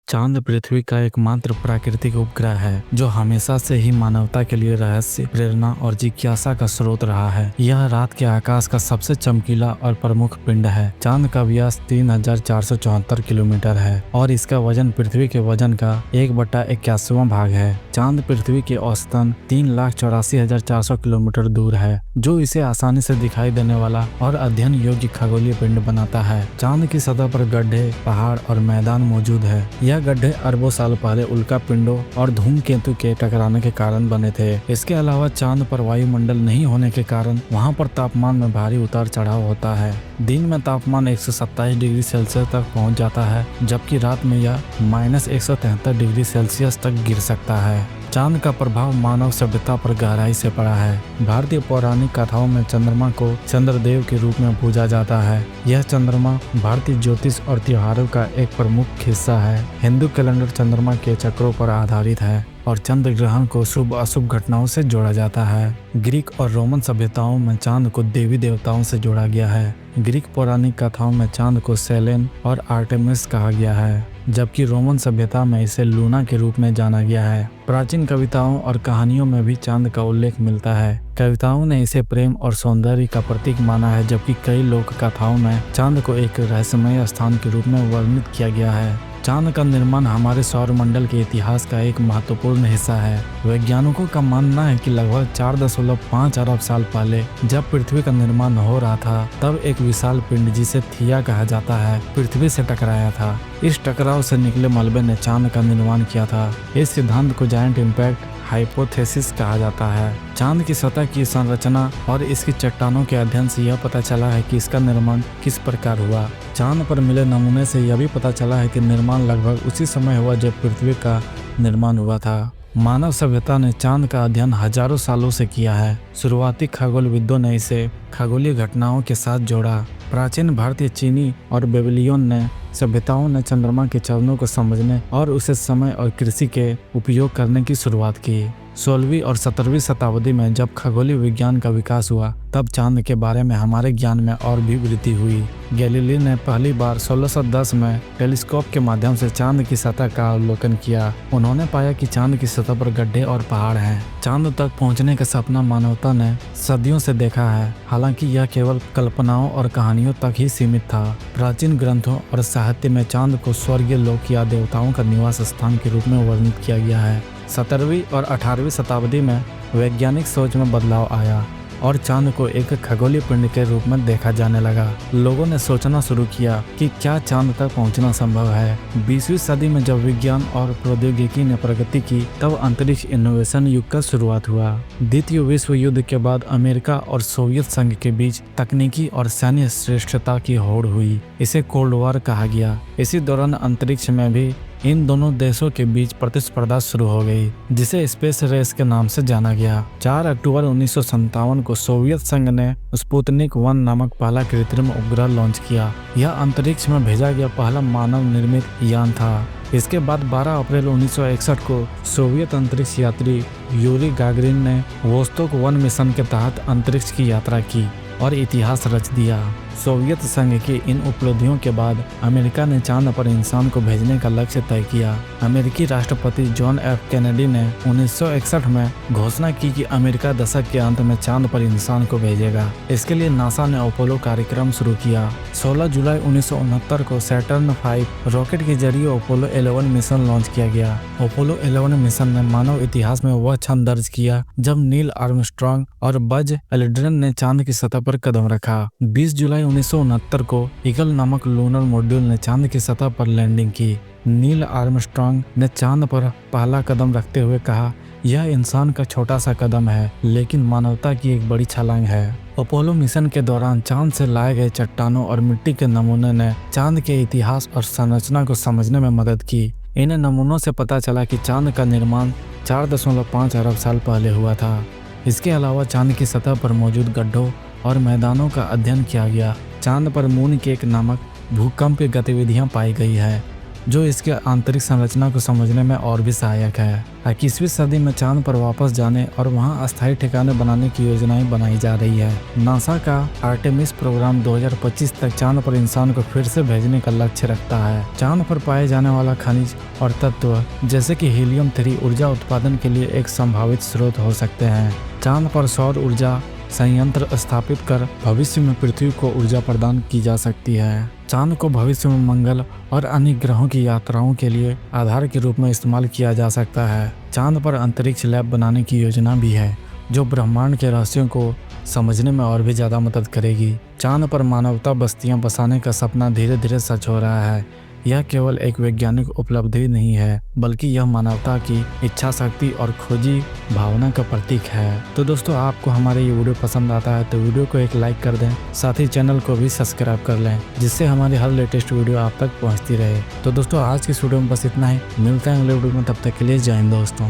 चांद पृथ्वी का एकमात्र प्राकृतिक उपग्रह है जो हमेशा से ही मानवता के लिए रहस्य, प्रेरणा और जिज्ञासा का स्रोत रहा है। यह रात के आकाश का सबसे चमकीला और प्रमुख पिंड है। चांद का व्यास 3474 किलोमीटर है और इसका वजन पृथ्वी के वजन का 1/81वां भाग है। चांद पृथ्वी के औसतन 3,84,400 किलोमीटर दूर है, जो इसे आसानी से दिखाई देने वाला और अध्ययन योग्य खगोलीय पिंड बनाता है। चांद की सतह पर गड्ढे, पहाड़ और मैदान मौजूद है। यह गड्ढे अरबों साल पहले उल्का पिंडों और धूमकेतु के टकराने के कारण बने थे। इसके अलावा चांद पर वायुमंडल नहीं होने के कारण वहां पर तापमान में भारी उतार चढ़ाव होता है। दिन में तापमान 127 डिग्री सेल्सियस तक पहुंच जाता है, जबकि रात में यह -173 डिग्री सेल्सियस तक गिर सकता है। चांद का प्रभाव मानव सभ्यता पर गहराई से पड़ा है। भारतीय पौराणिक कथाओं में चंद्रमा को चंद्रदेव के रूप में पूजा जाता है। यह चंद्रमा भारतीय ज्योतिष और त्योहारों का एक प्रमुख हिस्सा है। हिंदू कैलेंडर चंद्रमा के चक्रों पर आधारित है और चंद्र ग्रहण को शुभ अशुभ घटनाओं से जोड़ा जाता है। ग्रीक और रोमन सभ्यताओं में चांद को देवी देवताओं से जोड़ा गया है। ग्रीक पौराणिक कथाओं में चांद को सेलेन और आर्टेमिस कहा गया है, जबकि रोमन सभ्यता में इसे लूना के रूप में जाना गया है। प्राचीन कविताओं और कहानियों में भी चांद का उल्लेख मिलता है। कविताओं ने इसे प्रेम और सौंदर्य का प्रतीक माना है, जबकि कई लोक कथाओं में चांद को एक रहस्यमय स्थान के रूप में वर्णित किया गया है। चांद का निर्माण हमारे सौरमंडल के इतिहास का एक महत्वपूर्ण हिस्सा है। वैज्ञानिकों का मानना है कि लगभग 4.5 अरब साल पहले जब पृथ्वी का निर्माण हो रहा था, तब एक विशाल पिंड जिसे थिया कहा जाता है पृथ्वी से टकराया था। इस टकराव से निकले मलबे ने चांद का निर्माण किया था। इस सिद्धांत को जायंट इम्पैक्ट हाइपोथेसिस कहा जाता है। चांद की सतह की संरचना और इसकी चट्टानों के अध्ययन से यह पता चला है कि इसका निर्माण किस प्रकार हुआ। चांद पर मिले नमूने से यह भी पता चला है कि निर्माण लगभग उसी समय हुआ जब पृथ्वी का निर्माण हुआ था। मानव सभ्यता ने चांद का अध्ययन हजारों सालों से किया है। शुरुआती खगोलविदों ने इसे खगोलीय घटनाओं के साथ जोड़ा। प्राचीन भारतीय, चीनी और बेबीलोनियन ने सभ्यताओं ने चंद्रमा के चरणों को समझने और उसे समय और कृषि के उपयोग करने की शुरुआत की। 16वीं और 17वीं शताब्दी में जब खगोलीय विज्ञान का विकास हुआ, तब चांद के बारे में हमारे ज्ञान में और भी वृद्धि हुई। गैलीली ने पहली बार 1610 में टेलीस्कोप के माध्यम से चांद की सतह का अवलोकन किया। उन्होंने पाया कि चांद की सतह पर गड्ढे और पहाड़ हैं। चांद तक पहुंचने का सपना मानवता ने सदियों से देखा है, हालांकि यह केवल कल्पनाओं और कहानियों तक ही सीमित था। प्राचीन ग्रंथों और साहित्य में चांद को स्वर्गीय लोक या देवताओं का निवास स्थान के रूप में वर्णित किया गया है। 17वीं और 18वीं शताब्दी में वैज्ञानिक सोच में बदलाव आया और चांद को एक खगोलीय पिंड के रूप में देखा जाने लगा। लोगों ने सोचना शुरू किया कि क्या चांद तक पहुंचना संभव है। 20वीं सदी में जब विज्ञान और प्रौद्योगिकी ने प्रगति की, तब अंतरिक्ष इनोवेशन युग का शुरुआत हुआ। द्वितीय विश्व युद्ध के बाद अमेरिका और सोवियत संघ के बीच तकनीकी और सैन्य श्रेष्ठता की होड़ हुई। इसे कोल्ड वॉर कहा गया। इसी दौरान अंतरिक्ष में भी इन दोनों देशों के बीच प्रतिस्पर्धा शुरू हो गई, जिसे स्पेस रेस के नाम से जाना गया। 4 अक्टूबर 1957 को सोवियत संघ ने स्पुतनिक 1 नामक पहला कृत्रिम उपग्रह लॉन्च किया। यह अंतरिक्ष में भेजा गया पहला मानव निर्मित यान था। इसके बाद 12 अप्रैल 1961 को सोवियत अंतरिक्ष यात्री यूरी गागरिन ने वोस्तोक 1 मिशन के तहत अंतरिक्ष की यात्रा की और इतिहास रच दिया। सोवियत संघ की इन उपलब्धियों के बाद अमेरिका ने चांद पर इंसान को भेजने का लक्ष्य तय किया। अमेरिकी राष्ट्रपति जॉन एफ कैनेडी ने 1961 में घोषणा की कि अमेरिका दशक के अंत में चांद पर इंसान को भेजेगा। इसके लिए नासा ने अपोलो कार्यक्रम शुरू किया। 16 जुलाई 1969 को सैटर्न 5 रॉकेट के जरिए अपोलो 11 मिशन लॉन्च किया गया। अपोलो 11 मिशन ने मानव इतिहास में वह क्षण दर्ज किया जब नील आर्मस्ट्रांग और बज एल्ड्रिन ने चांद की सतह पर कदम रखा। 20 जुलाई 1969 को ईगल नामक लूनर मॉड्यूल ने चांद की सतह पर लैंडिंग की। नील आर्मस्ट्रांग ने चांद पर पहला कदम रखते हुए कहा, यह इंसान का छोटा सा कदम है, लेकिन मानवता की एक बड़ी छलांग है। अपोलो मिशन के दौरान चांद से लाए गए चट्टानों और मिट्टी के नमूने ने चांद के इतिहास और संरचना को समझने में मदद की। इन नमूनों से पता चला कि चांद का निर्माण 4.5 अरब साल पहले हुआ था। इसके अलावा चांद की सतह पर मौजूद गड्ढों और मैदानों का अध्ययन किया गया। चांद पर मून केक नामक भूकंपीय गतिविधियां पाई गई है। जो इसके आंतरिक संरचना को समझने में और भी सहायक है। 21वीं सदी में चांद पर वापस जाने और वहां अस्थायी ठिकाने बनाने की योजनाएं बनाई जा रही है। नासा का आर्टेमिस प्रोग्राम 2025 तक चांद पर इंसान को फिर से भेजने का लक्ष्य रखता है। चांद पर पाए जाने वाला खनिज और तत्व जैसे कि हीलियम 3 ऊर्जा उत्पादन के लिए एक संभावित स्रोत हो सकते हैं। चांद पर सौर ऊर्जा संयंत्र स्थापित कर भविष्य में पृथ्वी को ऊर्जा प्रदान की जा सकती है। चांद को भविष्य में मंगल और अन्य ग्रहों की यात्राओं के लिए आधार के रूप में इस्तेमाल किया जा सकता है। चांद पर अंतरिक्ष लैब बनाने की योजना भी है जो ब्रह्मांड के रहस्यों को समझने में और भी ज़्यादा मदद करेगी। चांद पर मानवता बस्तियां बसाने का सपना धीरे धीरे सच हो रहा है। यह केवल एक वैज्ञानिक उपलब्धि नहीं है बल्कि यह मानवता की इच्छा शक्ति और खोजी भावना का प्रतीक है। तो दोस्तों, आपको हमारे ये वीडियो पसंद आता है तो वीडियो को एक लाइक कर दें, साथ ही चैनल को भी सब्सक्राइब कर लें जिससे हमारी हर लेटेस्ट वीडियो आप तक पहुंचती रहे। तो दोस्तों, आज की इस वीडियो में बस इतना ही। मिलते हैं अगले वीडियो में, तब तक के लिए जय हिंद दोस्तों।